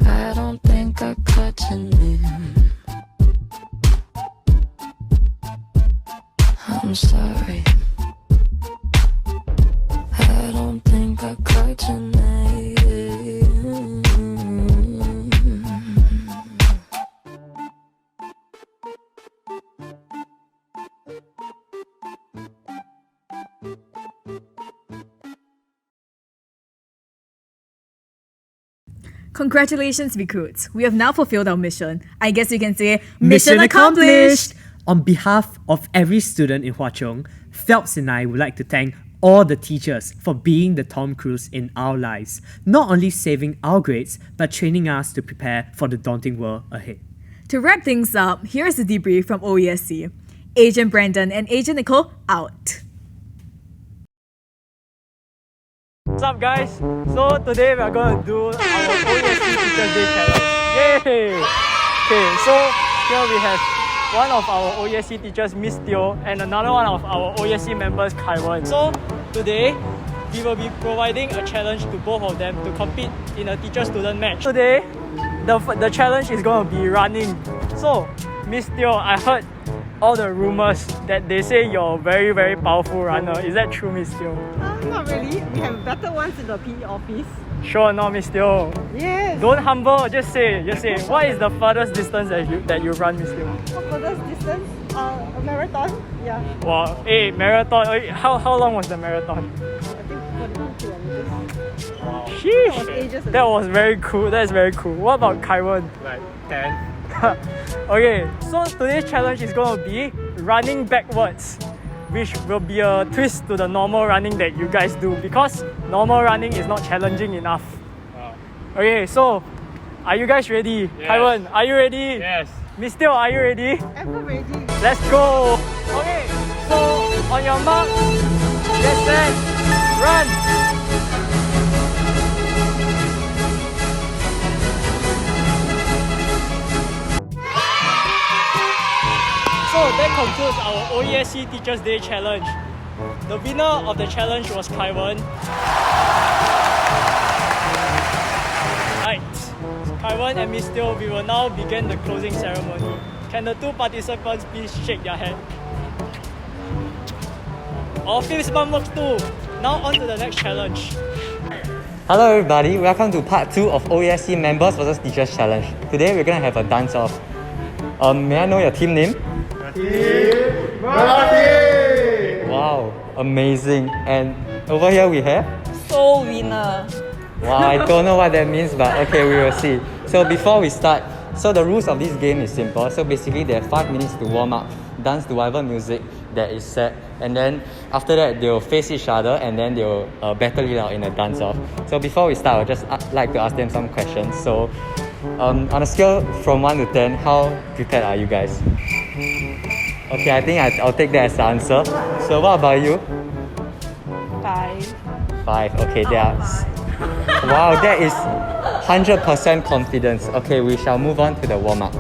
S1: I don't think I caught your name. I'm sorry. I don't think I caught your name.
S7: Congratulations, recruits. We have now fulfilled our mission. I guess you can say,
S5: Mission accomplished! On behalf of every student in Hwa Chong, Phelps and I would like to thank all the teachers for being the Tom Cruise in our lives, not only saving our grades, but training us to prepare for the daunting world ahead.
S7: To wrap things up, here's the debrief from OESC. Agent Brandon and Agent Nicole out.
S22: What's up, guys? So today we are going to do our OESC Teachers Day Challenge. Yay! Okay, so here we have one of our OESC teachers, Miss Teo, and another one of our OESC members, Kaiwan. So today we will be providing a challenge to both of them to compete in a teacher-student match. Today, the challenge is going to be running. So, Miss Teo, I heard all the rumors that they say you're a very, very powerful runner. Is that true, Miss Teo?
S3: Not really. We have better ones in the PE office.
S22: Sure or not, Miss Teo?
S3: Yes.
S22: Don't humble, just say. What is the furthest distance that you run, Miss Teo?
S3: What furthest distance? A marathon? Yeah.
S22: Wow, marathon. How long was the marathon?
S3: I think 41 kilometers.
S22: Wow.
S3: That was ages ago.
S22: That was very cool. That is very cool. What about Kaiwan?
S23: Like 10.
S22: Okay, so today's challenge is going to be running backwards, which will be a twist to the normal running that you guys do, because normal running is not challenging enough.
S23: Wow.
S22: Okay, so are you guys ready?
S23: Yes.
S22: Kaiwan, are you ready?
S23: Yes.
S22: Miss Teo, are you ready?
S3: I'm ready.
S22: Let's go! Okay, so on your mark, get set, run! So that concludes our OESC Teachers Day Challenge. The winner of the challenge was Kaiwan. Right, Kaiwan and Miss Teo, we will now begin the closing ceremony. Can the two participants please shake their hand? Our fist bump works too. Now on to the next challenge.
S2: Hello everybody, welcome to part 2 of OESC Members vs Teachers Challenge. Today we're going to have a dance-off. May I know your team name?
S10: Team Melody!
S2: Wow, amazing. And over here we have?
S12: Soul Winner.
S2: Wow, I don't know what that means, but okay, we will see. So before we start, so the rules of this game is simple. So basically they have 5 minutes to warm up, dance to whatever music that is set, and then after that they will face each other and then they will battle it out in a dance-off. So before we start, I would just like to ask them some questions. So on a scale from 1 to 10, how prepared are you guys? Okay, I think I'll take that as the answer. So what about you?
S12: 5.
S2: 5, okay, wow, that is 100% confidence. Okay, we shall move on to the warm-up.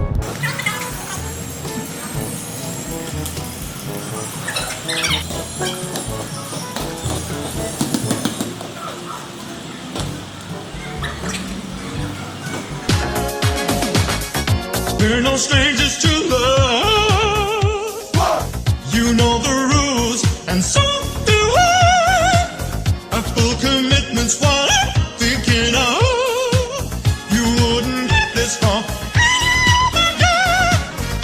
S14: We're no strangers to love. You know the rules, and so do I. Our full commitment's what I'm thinking of. You wouldn't get this from any other guy.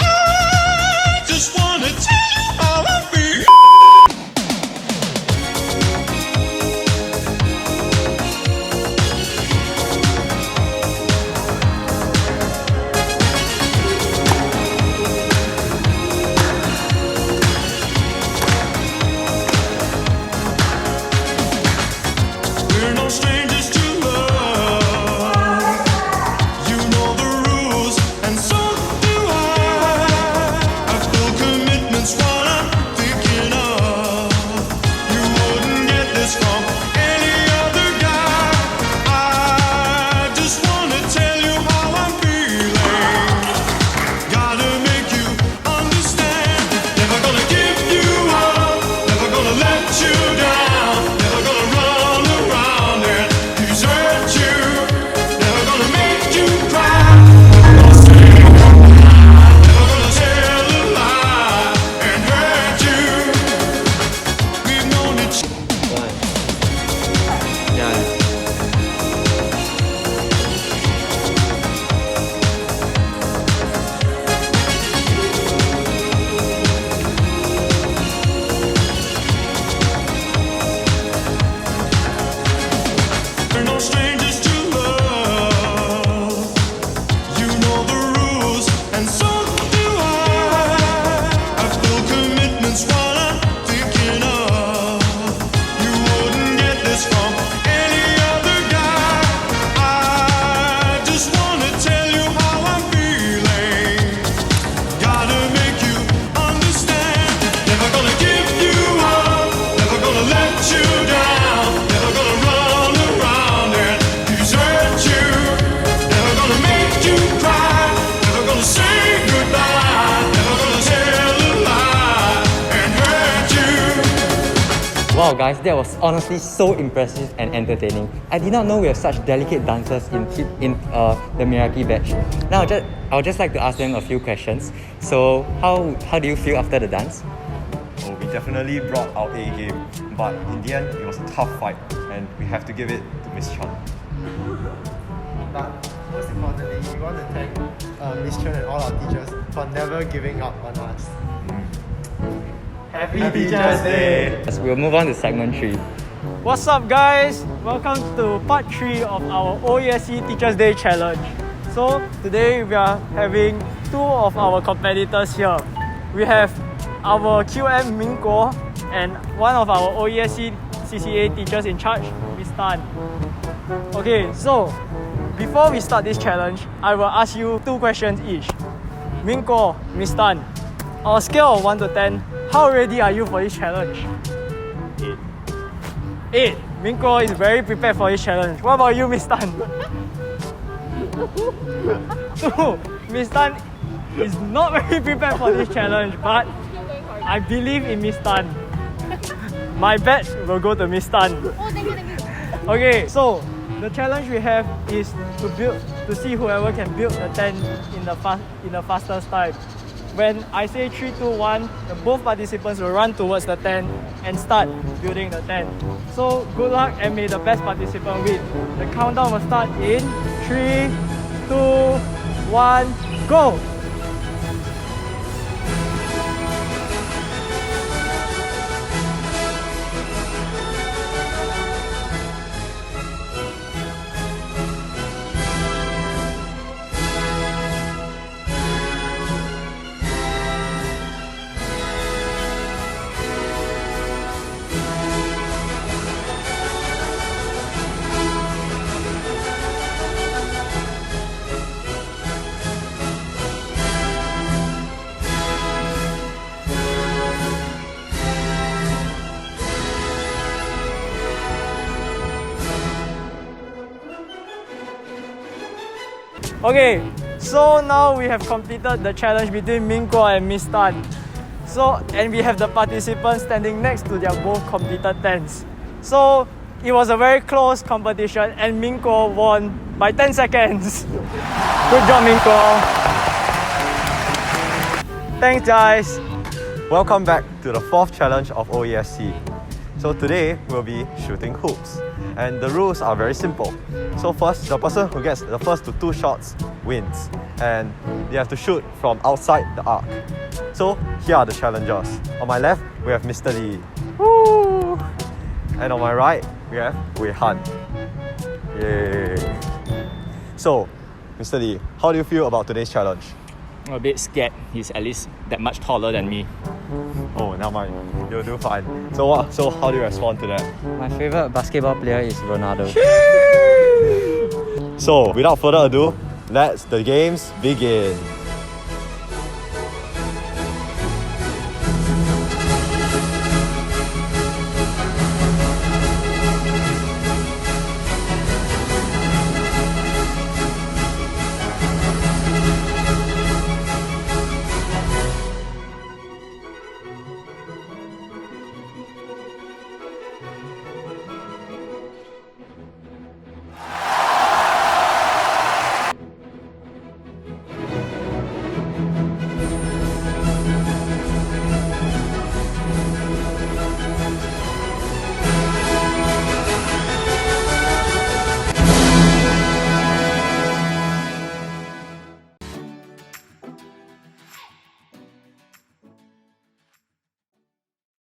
S14: I just wanna tell you how I feel. We're no strangers to love. You know the rules, and so do I. Our full commitment's what I'm thinking of. You wouldn't get this from any other guy. I just wanna tell you how I'm feeling. Gotta make you understand. Never gonna give you up. Never gonna let you down. Never gonna run around and desert you. Never gonna make you cry. Never gonna say a lie. Never gonna tell a lie and hurt you. We've known each We're no strangers to love. You know the rules, and so do I. Our full commitment's what I'm thinking of. You wouldn't get this from any other guy. I just wanna tell you how I'm feeling. Gotta make you understand. Never gonna give you up. Never gonna let you down. Never gonna run around and desert you. Never gonna make you cry. Never gonna say goodbye. Never gonna tell a lie and hurt you.
S2: Wow guys, that was honestly so impressive and entertaining. I did not know we have such delicate dancers in the Miyagi batch. Now I would just like to ask them a few questions. So how do you feel after the dance?
S24: Oh, we definitely brought our A game, but in the end, it was a tough fight, and we have to give it to Miss Chan.
S25: But most importantly, we want to thank Miss Chen and all our teachers for never giving up on us.
S21: Happy Teachers Day!
S2: Yes, we'll move on to segment 3.
S21: What's up guys? Welcome to part 3 of our OESC Teachers Day Challenge. So today we are having 2 of our competitors here. We have our QM Ming Guo and one of our OESC CCA teachers in charge, Miss Tan. Okay, so before we start this challenge, I will ask you 2 questions each. Ming Guo, Miss Tan, on a scale of 1 to 10, how ready are you for this challenge? 8. Ming Guo is very prepared for this challenge. What about you, Miss Tan? 2. Miss Tan is not very prepared for this challenge, but I believe in Miss Tan. My bet will go to Miss Tan. Okay, so the challenge we have is to see whoever can build a tent in the fastest time.
S6: when I say 3, 2, 1, both participants will run towards the tent and start building the tent. So good luck and may the best participant win. The countdown will start in 3, 2, 1, go! Okay, so now we have completed the challenge between Min Guo and Miss Tan. And we have the participants standing next to their both completed tents. So it was a very close competition and Min Guo won by 10 seconds. Good job, Min Guo. Thanks, guys.
S24: Welcome back to the 4th challenge of OESC. So today we'll be shooting hoops. And the rules are very simple. So first, the person who gets the first to 2 shots wins. And they have to shoot from outside the arc. So here are the challengers. On my left, we have Mr. Lee. Woo! And on my right, we have Wei Han. Yay! So, Mr. Lee, how do you feel about today's challenge?
S11: I'm a bit scared. He's at least that much taller than me.
S24: Oh, never mind. You'll do fine. So how do you respond to that?
S2: My favorite basketball player is Ronaldo.
S24: So, without further ado, let the games begin.